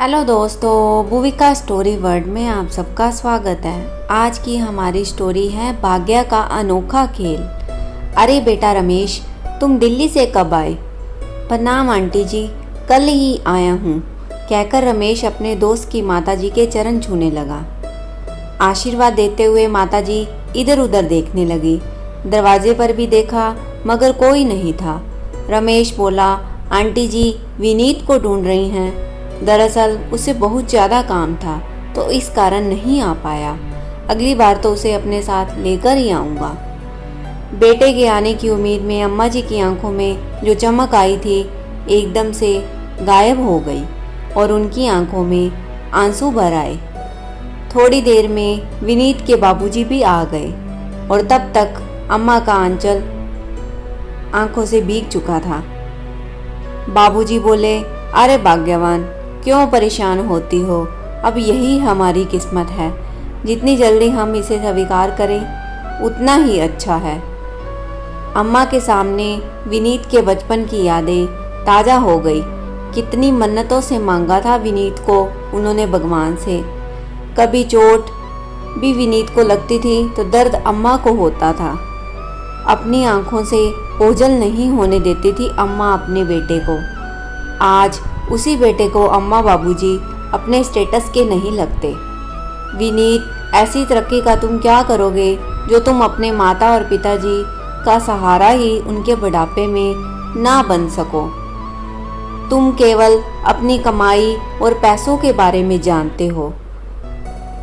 Hello दोस्तों, Bhuvika story world में आप सबका स्वागत है। आज की हमारी स्टोरी है भाग्य का अनोखा खेल। अरे बेटा रमेश, तुम दिल्ली से कब आए? प्रणाम आंटी जी, कल ही आया हूँ, कहकर रमेश अपने दोस्त की माताजी के चरण छूने लगा। आशीर्वाद देते हुए माताजी इधर उधर देखने लगी। दरवाजे पर भी देखा मगर कोई नहीं था। रमेश बोला, आंटी जी विनीत को ढूंढ रही हैं। दरअसल उसे बहुत ज़्यादा काम था तो इस कारण नहीं आ पाया। अगली बार तो उसे अपने साथ लेकर ही आऊँगा। बेटे के आने की उम्मीद में अम्मा जी की आंखों में जो चमक आई थी एकदम से गायब हो गई और उनकी आंखों में आंसू भर आए। थोड़ी देर में विनीत के बाबूजी भी आ गए और तब तक अम्मा का आंचल आंखों से भीग चुका था। बाबूजी बोले, अरे भाग्यवान, क्यों परेशान होती हो? अब यही हमारी किस्मत है। जितनी जल्दी हम इसे स्वीकार करें उतना ही अच्छा है। अम्मा के सामने विनीत के बचपन की यादें ताज़ा हो गई। कितनी मन्नतों से मांगा था विनीत को उन्होंने भगवान से। कभी चोट भी विनीत को लगती थी तो दर्द अम्मा को होता था। अपनी आंखों से ओझल नहीं होने देती थी अम्मा अपने बेटे को। आज उसी बेटे को अम्मा बाबूजी अपने स्टेटस के नहीं लगते। विनीत, ऐसी तरक्की का तुम क्या करोगे जो तुम अपने माता और पिताजी का सहारा ही उनके बुढ़ापे में ना बन सको। तुम केवल अपनी कमाई और पैसों के बारे में जानते हो।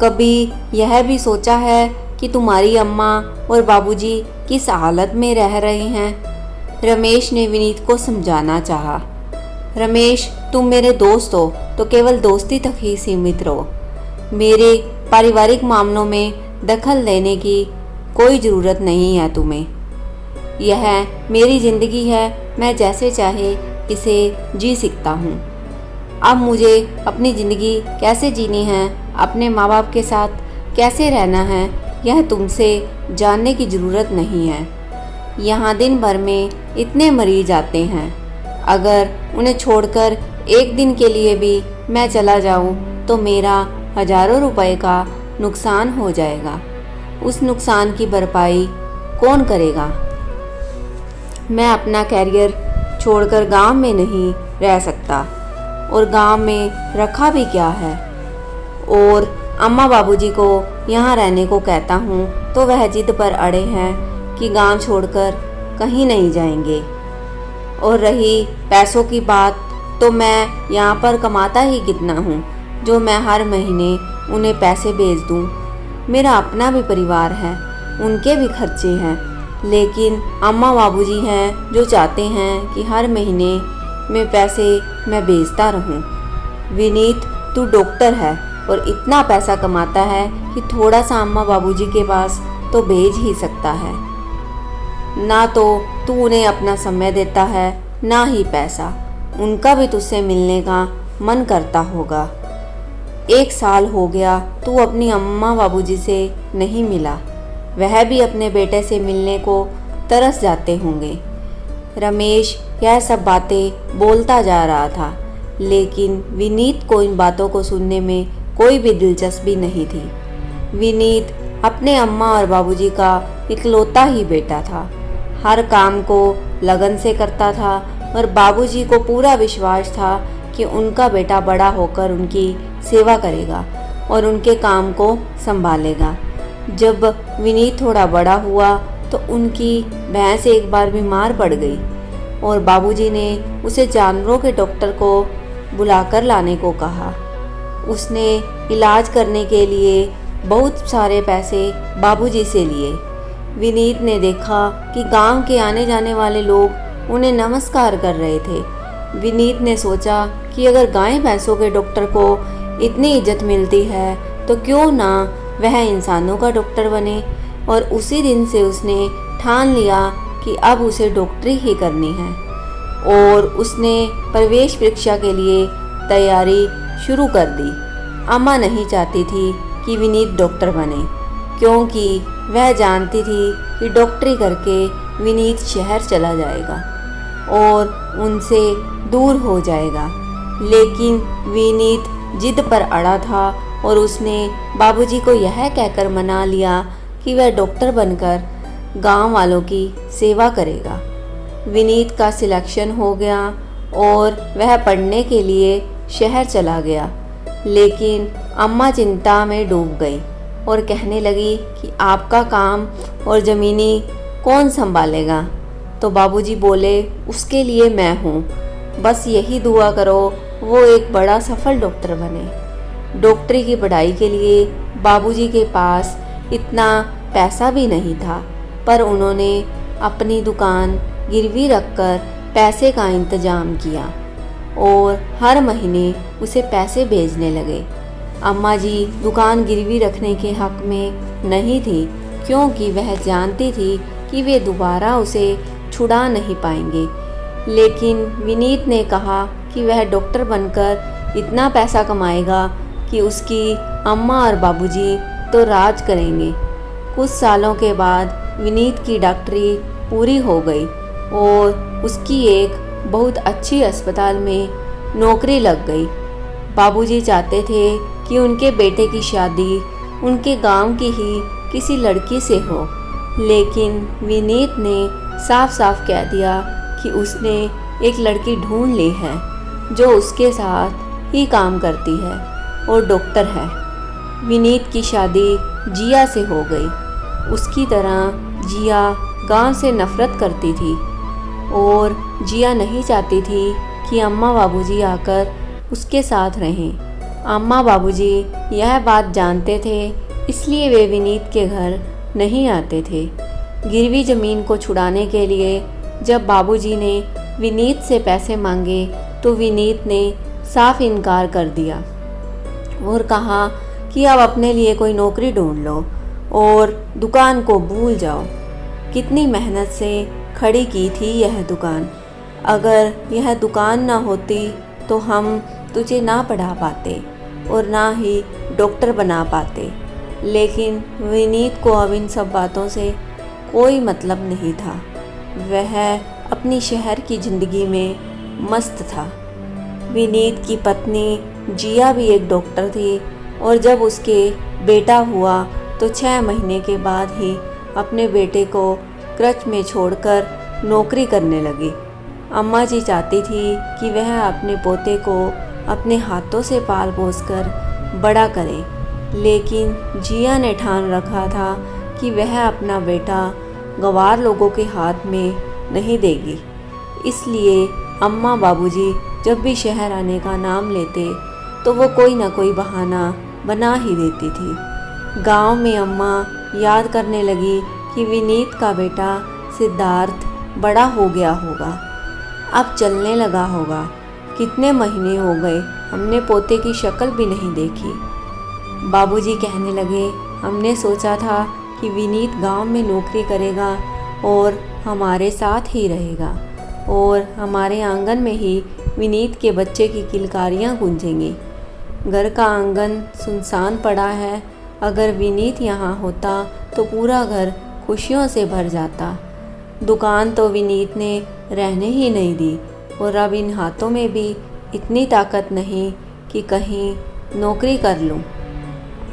कभी यह भी सोचा है कि तुम्हारी अम्मा और बाबूजी किस हालत में रह रहे हैं? रमेश ने विनीत को समझाना चाहा। रमेश, तुम मेरे दोस्त हो तो केवल दोस्ती तक ही सीमित रहो। मेरे पारिवारिक मामलों में दखल देने की कोई ज़रूरत नहीं है तुम्हें। यह मेरी ज़िंदगी है, मैं जैसे चाहे इसे जी सकता हूँ। अब मुझे अपनी ज़िंदगी कैसे जीनी है, अपने माँ बाप के साथ कैसे रहना है, यह तुमसे जानने की ज़रूरत नहीं है। यहाँ दिन भर में इतने मरीज आते हैं, अगर उन्हें छोड़कर एक दिन के लिए भी मैं चला जाऊं तो मेरा हजारों रुपए का नुकसान हो जाएगा। उस नुकसान की भरपाई कौन करेगा? मैं अपना कैरियर छोड़कर गांव में नहीं रह सकता, और गांव में रखा भी क्या है। और अम्मा बाबूजी को यहाँ रहने को कहता हूँ तो वह जिद पर अड़े हैं कि गांव छोड़कर कहीं नहीं जाएंगे। और रही पैसों की बात, तो मैं यहाँ पर कमाता ही कितना हूँ जो मैं हर महीने उन्हें पैसे भेज दूँ। मेरा अपना भी परिवार है, उनके भी खर्चे हैं, लेकिन अम्मा बाबूजी हैं जो चाहते हैं कि हर महीने में पैसे मैं भेजता रहूँ। विनीत, तू डॉक्टर है और इतना पैसा कमाता है कि थोड़ा सा अम्मा बाबूजी के पास तो भेज ही सकता है। ना तो तू उन्हें अपना समय देता है, ना ही पैसा। उनका भी तुझसे मिलने का मन करता होगा। 1 साल हो गया तू अपनी अम्मा बाबूजी से नहीं मिला, वह भी अपने बेटे से मिलने को तरस जाते होंगे। रमेश यह सब बातें बोलता जा रहा था, लेकिन विनीत को इन बातों को सुनने में कोई भी दिलचस्पी नहीं थी। विनीत अपने अम्मा और बाबूजी का इकलौता ही बेटा था। हर काम को लगन से करता था और बाबूजी को पूरा विश्वास था कि उनका बेटा बड़ा होकर उनकी सेवा करेगा और उनके काम को संभालेगा। जब विनीत थोड़ा बड़ा हुआ तो उनकी भैंस एक बार बीमार पड़ गई और बाबूजी ने उसे जानवरों के डॉक्टर को बुलाकर लाने को कहा। उसने इलाज करने के लिए बहुत सारे पैसे बाबूजी से लिए। विनीत ने देखा कि गांव के आने जाने वाले लोग उन्हें नमस्कार कर रहे थे। विनीत ने सोचा कि अगर गाय भैंसों के डॉक्टर को इतनी इज्जत मिलती है तो क्यों ना वह इंसानों का डॉक्टर बने। और उसी दिन से उसने ठान लिया कि अब उसे डॉक्टरी ही करनी है और उसने प्रवेश परीक्षा के लिए तैयारी शुरू कर दी। अम्मा नहीं चाहती थी कि विनीत डॉक्टर बने, क्योंकि वह जानती थी कि डॉक्टरी करके विनीत शहर चला जाएगा और उनसे दूर हो जाएगा। लेकिन विनीत जिद पर अड़ा था और उसने बाबूजी को यह कहकर मना लिया कि वह डॉक्टर बनकर गांव वालों की सेवा करेगा। विनीत का सिलेक्शन हो गया और वह पढ़ने के लिए शहर चला गया, लेकिन अम्मा चिंता में डूब गई और कहने लगी कि आपका काम और ज़मीनी कौन संभालेगा। तो बाबूजी बोले, उसके लिए मैं हूँ, बस यही दुआ करो वो एक बड़ा सफल डॉक्टर बने। डॉक्टरी की पढ़ाई के लिए बाबूजी के पास इतना पैसा भी नहीं था, पर उन्होंने अपनी दुकान गिरवी रखकर पैसे का इंतजाम किया और हर महीने उसे पैसे भेजने लगे। अम्मा जी दुकान गिरवी रखने के हक में नहीं थी, क्योंकि वह जानती थी कि वे दोबारा उसे छुड़ा नहीं पाएंगे। लेकिन विनीत ने कहा कि वह डॉक्टर बनकर इतना पैसा कमाएगा कि उसकी अम्मा और बाबूजी तो राज करेंगे। कुछ सालों के बाद विनीत की डॉक्टरी पूरी हो गई और उसकी एक बहुत अच्छी अस्पताल में नौकरी लग गई। बाबूजी चाहते थे कि उनके बेटे की शादी उनके गांव की ही किसी लड़की से हो, लेकिन विनीत ने साफ साफ कह दिया कि उसने एक लड़की ढूंढ ली है जो उसके साथ ही काम करती है और डॉक्टर है। विनीत की शादी जिया से हो गई। उसकी तरह जिया गांव से नफरत करती थी और जिया नहीं चाहती थी कि अम्मा बाबूजी आकर उसके साथ रहें। अम्मा बाबूजी यह बात जानते थे, इसलिए वे विनीत के घर नहीं आते थे। गिरवी ज़मीन को छुड़ाने के लिए जब बाबूजी ने विनीत से पैसे मांगे तो विनीत ने साफ इनकार कर दिया और कहा कि अब अपने लिए कोई नौकरी ढूंढ लो और दुकान को भूल जाओ। कितनी मेहनत से खड़ी की थी यह दुकान। अगर यह दुकान ना होती तो हम तुझे ना पढ़ा पाते और ना ही डॉक्टर बना पाते। लेकिन विनीत को अब इन सब बातों से कोई मतलब नहीं था। वह अपनी शहर की ज़िंदगी में मस्त था। विनीत की पत्नी जिया भी एक डॉक्टर थी और जब उसके बेटा हुआ तो 6 महीने के बाद ही अपने बेटे को क्रच में छोड़कर नौकरी करने लगी। अम्मा जी चाहती थी कि वह अपने पोते को अपने हाथों से पाल पोस कर बड़ा करे, लेकिन जिया ने ठान रखा था कि वह अपना बेटा गंवार लोगों के हाथ में नहीं देगी। इसलिए अम्मा बाबूजी जब भी शहर आने का नाम लेते तो वो कोई ना कोई बहाना बना ही देती थी। गांव में अम्मा याद करने लगी कि विनीत का बेटा सिद्धार्थ बड़ा हो गया होगा, अब चलने लगा होगा। कितने महीने हो गए हमने पोते की शक्ल भी नहीं देखी। बाबूजी कहने लगे, हमने सोचा था कि विनीत गांव में नौकरी करेगा और हमारे साथ ही रहेगा और हमारे आंगन में ही विनीत के बच्चे की किलकारियाँ गूंजेंगी। घर का आंगन सुनसान पड़ा है, अगर विनीत यहाँ होता तो पूरा घर खुशियों से भर जाता। दुकान तो विनीत ने रहने ही नहीं दी और अब इन हाथों में भी इतनी ताकत नहीं कि कहीं नौकरी कर लूँ।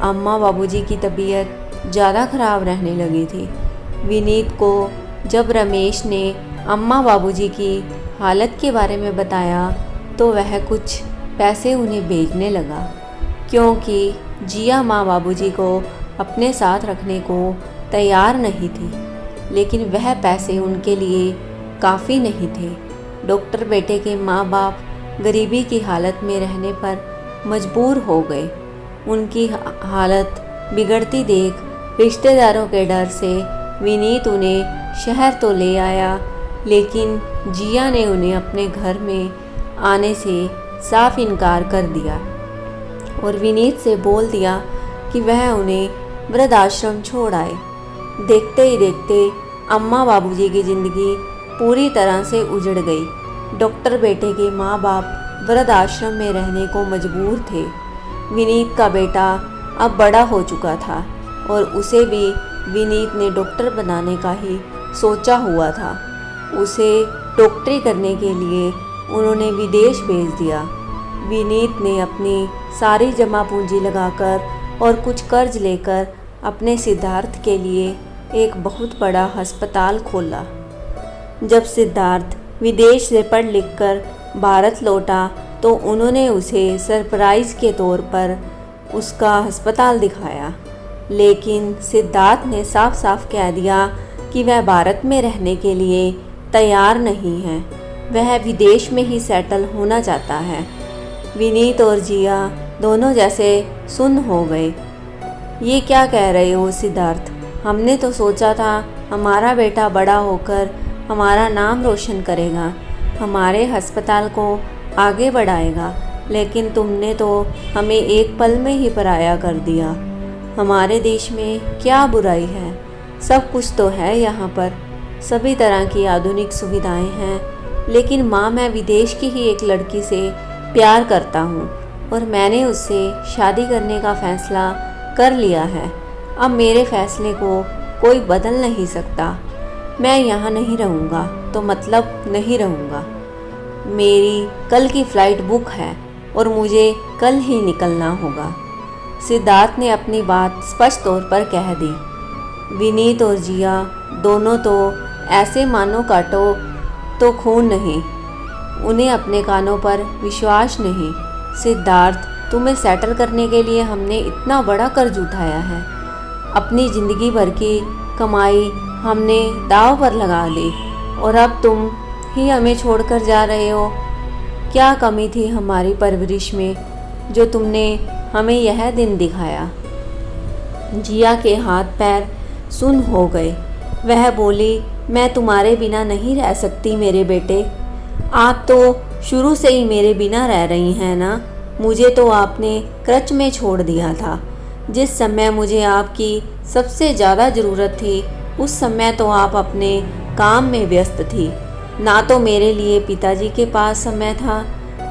अम्मा बाबूजी की तबीयत ज़्यादा ख़राब रहने लगी थी। विनीत को जब रमेश ने अम्मा बाबूजी की हालत के बारे में बताया तो वह कुछ पैसे उन्हें भेजने लगा, क्योंकि जिया माँ बाबूजी को अपने साथ रखने को तैयार नहीं थी। लेकिन वह पैसे उनके लिए काफ़ी नहीं थे। डॉक्टर बेटे के माँ बाप गरीबी की हालत में रहने पर मजबूर हो गए। उनकी हालत बिगड़ती देख रिश्तेदारों के डर से विनीत उन्हें शहर तो ले आया, लेकिन जिया ने उन्हें अपने घर में आने से साफ इनकार कर दिया और विनीत से बोल दिया कि वह उन्हें वृद्धाश्रम छोड़ आए। देखते ही देखते अम्मा बाबूजी की ज़िंदगी पूरी तरह से उजड़ गई। डॉक्टर बेटे के माँ बाप वृद्धाश्रम में रहने को मजबूर थे। विनीत का बेटा अब बड़ा हो चुका था और उसे भी विनीत ने डॉक्टर बनाने का ही सोचा हुआ था। उसे डॉक्टरी करने के लिए उन्होंने विदेश भेज दिया। विनीत ने अपनी सारी जमा पूंजी लगाकर और कुछ कर्ज लेकर अपने सिद्धार्थ के लिए एक बहुत बड़ा अस्पताल खोला। जब सिद्धार्थ विदेश से पढ़ लिख कर भारत लौटा तो उन्होंने उसे सरप्राइज़ के तौर पर उसका अस्पताल दिखाया, लेकिन सिद्धार्थ ने साफ साफ कह दिया कि वह भारत में रहने के लिए तैयार नहीं है, वह विदेश में ही सेटल होना चाहता है। विनीत और जिया दोनों जैसे सुन्न हो गए। ये क्या कह रहे हो सिद्धार्थ? हमने तो सोचा था हमारा बेटा बड़ा होकर हमारा नाम रोशन करेगा, हमारे अस्पताल को आगे बढ़ाएगा, लेकिन तुमने तो हमें एक पल में ही पराया कर दिया। हमारे देश में क्या बुराई है? सब कुछ तो है यहाँ पर, सभी तरह की आधुनिक सुविधाएं हैं, लेकिन माँ मैं विदेश की ही एक लड़की से प्यार करता हूँ और मैंने उससे शादी करने का फ़ैसला कर लिया है। अब मेरे फ़ैसले को कोई बदल नहीं सकता। मैं यहाँ नहीं रहूँगा तो मतलब नहीं रहूँगा। मेरी कल की फ़्लाइट बुक है और मुझे कल ही निकलना होगा। सिद्धार्थ ने अपनी बात स्पष्ट तौर पर कह दी। विनीत और जिया दोनों तो ऐसे मानो काटो तो खून नहीं, उन्हें अपने कानों पर विश्वास नहीं। सिद्धार्थ, तुम्हें सेटल करने के लिए हमने इतना बड़ा कर्ज उठाया है, अपनी ज़िंदगी भर की कमाई हमने दांव पर लगा दी और अब तुम ही हमें छोड़कर जा रहे हो। क्या कमी थी हमारी परवरिश में जो तुमने हमें यह दिन दिखाया? जिया के हाथ पैर सुन्न हो गए। वह बोली, मैं तुम्हारे बिना नहीं रह सकती मेरे बेटे। आप तो शुरू से ही मेरे बिना रह रही हैं ना। मुझे तो आपने क्रच में छोड़ दिया था। जिस समय मुझे आपकी सबसे ज़्यादा ज़रूरत थी उस समय तो आप अपने काम में व्यस्त थी। ना तो मेरे लिए पिताजी के पास समय था,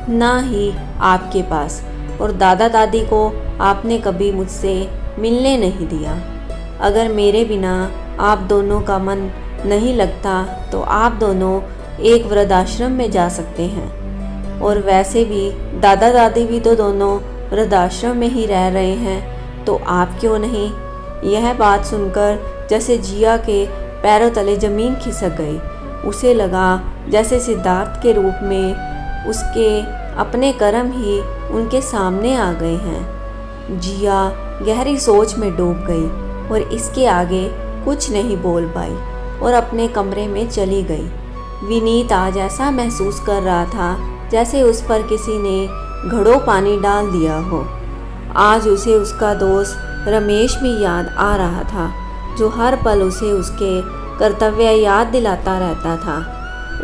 ना ही आपके पास, और दादा दादी को आपने कभी मुझसे मिलने नहीं दिया। अगर मेरे बिना आप दोनों का मन नहीं लगता तो आप दोनों एक वृद्धाश्रम में जा सकते हैं, और वैसे भी दादा दादी भी तो दोनों वृद्धाश्रम में ही रह रहे हैं, तो आप क्यों नहीं? यह बात सुनकर जैसे जिया के पैरों तले ज़मीन खिसक गई। उसे लगा जैसे सिद्धार्थ के रूप में उसके अपने कर्म ही उनके सामने आ गए हैं। जिया गहरी सोच में डूब गई और इसके आगे कुछ नहीं बोल पाई और अपने कमरे में चली गई। विनीत आज ऐसा महसूस कर रहा था जैसे उस पर किसी ने घड़ों पानी डाल दिया हो। आज उसे उसका दोस्त रमेश भी याद आ रहा था, जो हर पल उसे उसके कर्तव्य याद दिलाता रहता था।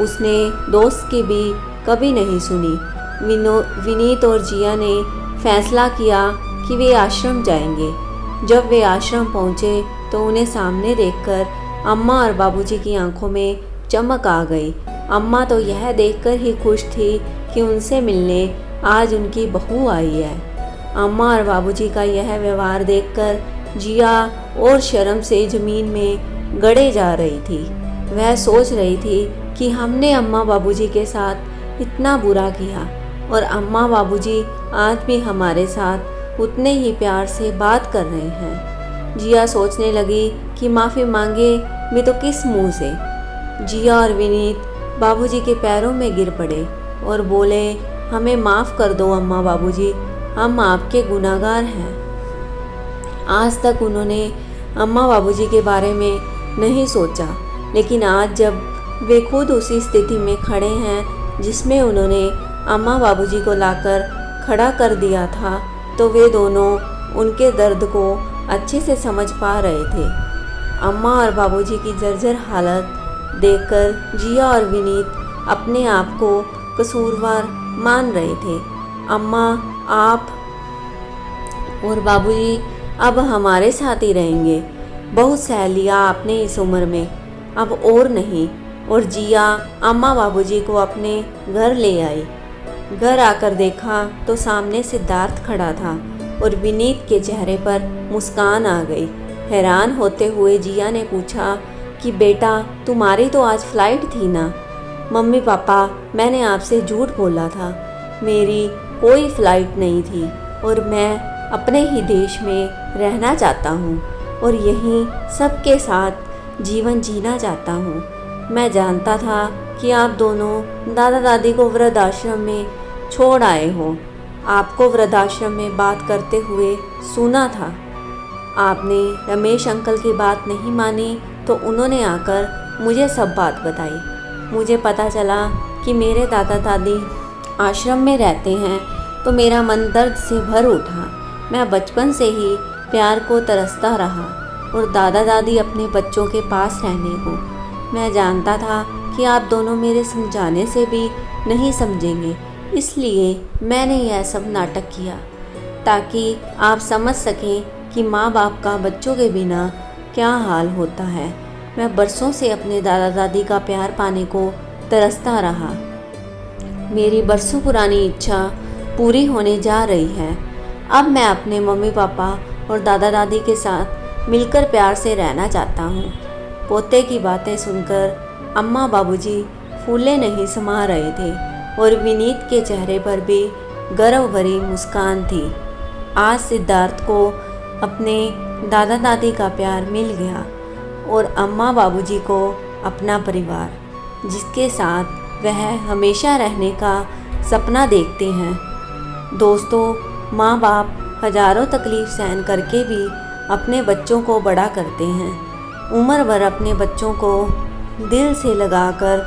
उसने दोस्त की भी कभी नहीं सुनी। विनीत और जिया ने फैसला किया कि वे आश्रम जाएंगे। जब वे आश्रम पहुँचे तो उन्हें सामने देखकर अम्मा और बाबूजी की आंखों में चमक आ गई। अम्मा तो यह देखकर ही खुश थी कि उनसे मिलने आज उनकी बहू आई है। अम्मा और बाबूजी का यह व्यवहार देखकर जिया और शर्म से ज़मीन में गड़े जा रही थी। वह सोच रही थी कि हमने अम्मा बाबूजी के साथ इतना बुरा किया और अम्मा बाबूजी आज भी हमारे साथ उतने ही प्यार से बात कर रहे हैं। जिया सोचने लगी कि माफ़ी मांगे भी तो किस मुंह से। जिया और विनीत बाबूजी के पैरों में गिर पड़े और बोले, हमें माफ़ कर दो अम्मा बाबूजी, हम आपके गुनाहगार हैं। आज तक उन्होंने अम्मा बाबूजी के बारे में नहीं सोचा, लेकिन आज जब वे खुद उसी स्थिति में खड़े हैं जिसमें उन्होंने अम्मा बाबूजी को लाकर खड़ा कर दिया था, तो वे दोनों उनके दर्द को अच्छे से समझ पा रहे थे। अम्मा और बाबूजी की जर्जर हालत देखकर जिया और विनीत अपने आप को कसूरवार मान रहे थे। अम्मा, आप और बाबूजी अब हमारे साथ ही रहेंगे। बहुत सह लिया आपने इस उम्र में, अब और नहीं। और जिया अम्मा बाबूजी को अपने घर ले आई। घर आकर देखा तो सामने सिद्धार्थ खड़ा था और विनीत के चेहरे पर मुस्कान आ गई। हैरान होते हुए जिया ने पूछा कि बेटा, तुम्हारी तो आज फ्लाइट थी ना? मम्मी पापा, मैंने आपसे झूठ बोला था, मेरी कोई फ़्लाइट नहीं थी और मैं अपने ही देश में रहना चाहता हूँ और यहीं सबके साथ जीवन जीना चाहता हूँ। मैं जानता था कि आप दोनों दादा दादी को वृद्धाश्रम में छोड़ आए हो। आपको वृद्धाश्रम में बात करते हुए सुना था। आपने रमेश अंकल की बात नहीं मानी तो उन्होंने आकर मुझे सब बात बताई। मुझे पता चला कि मेरे दादा दादी आश्रम में रहते हैं तो मेरा मन दर्द से भर उठा। मैं बचपन से ही प्यार को तरसता रहा और दादा दादी अपने बच्चों के पास रहने को। मैं जानता था कि आप दोनों मेरे समझाने से भी नहीं समझेंगे, इसलिए मैंने यह सब नाटक किया ताकि आप समझ सकें कि माँ बाप का बच्चों के बिना क्या हाल होता है। मैं बरसों से अपने दादा दादी का प्यार पाने को तरसता रहा। मेरी बरसों पुरानी इच्छा पूरी होने जा रही है। अब मैं अपने मम्मी पापा और दादा दादी के साथ मिलकर प्यार से रहना चाहता हूँ। पोते की बातें सुनकर अम्मा बाबूजी फूले नहीं समा रहे थे और विनीत के चेहरे पर भी गर्व भरी मुस्कान थी। आज सिद्धार्थ को अपने दादा दादी का प्यार मिल गया और अम्मा बाबूजी को अपना परिवार, जिसके साथ वह हमेशा रहने का सपना देखते हैं। दोस्तों, माँ बाप हजारों तकलीफ सहन करके भी अपने बच्चों को बड़ा करते हैं। उम्र भर अपने बच्चों को दिल से लगाकर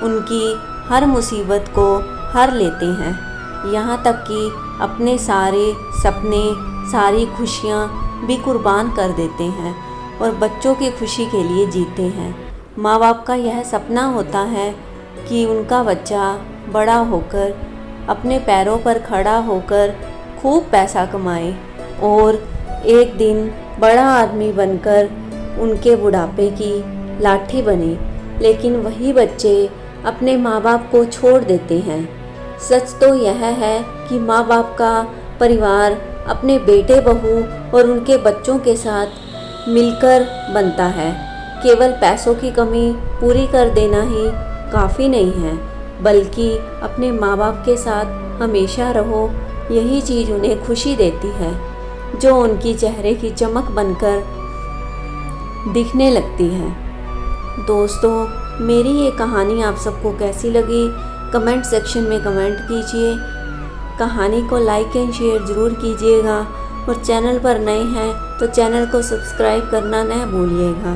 उनकी हर मुसीबत को हर लेते हैं, यहाँ तक कि अपने सारे सपने, सारी खुशियाँ भी कुर्बान कर देते हैं और बच्चों की खुशी के लिए जीते हैं। माँ बाप का यह सपना होता है कि उनका बच्चा बड़ा होकर अपने पैरों पर खड़ा होकर खूब पैसा कमाए और एक दिन बड़ा आदमी बनकर उनके बुढ़ापे की लाठी बने। लेकिन वही बच्चे अपने माँ बाप को छोड़ देते हैं। सच तो यह है कि माँ बाप का परिवार अपने बेटे बहू और उनके बच्चों के साथ मिलकर बनता है। केवल पैसों की कमी पूरी कर देना ही काफ़ी नहीं है, बल्कि अपने माँ बाप के साथ हमेशा रहो, यही चीज़ उन्हें खुशी देती है, जो उनकी चेहरे की चमक बनकर दिखने लगती है। दोस्तों, मेरी ये कहानी आप सबको कैसी लगी कमेंट सेक्शन में कमेंट कीजिए। कहानी को लाइक एंड शेयर ज़रूर कीजिएगा और चैनल पर नए हैं तो चैनल को सब्सक्राइब करना न भूलिएगा।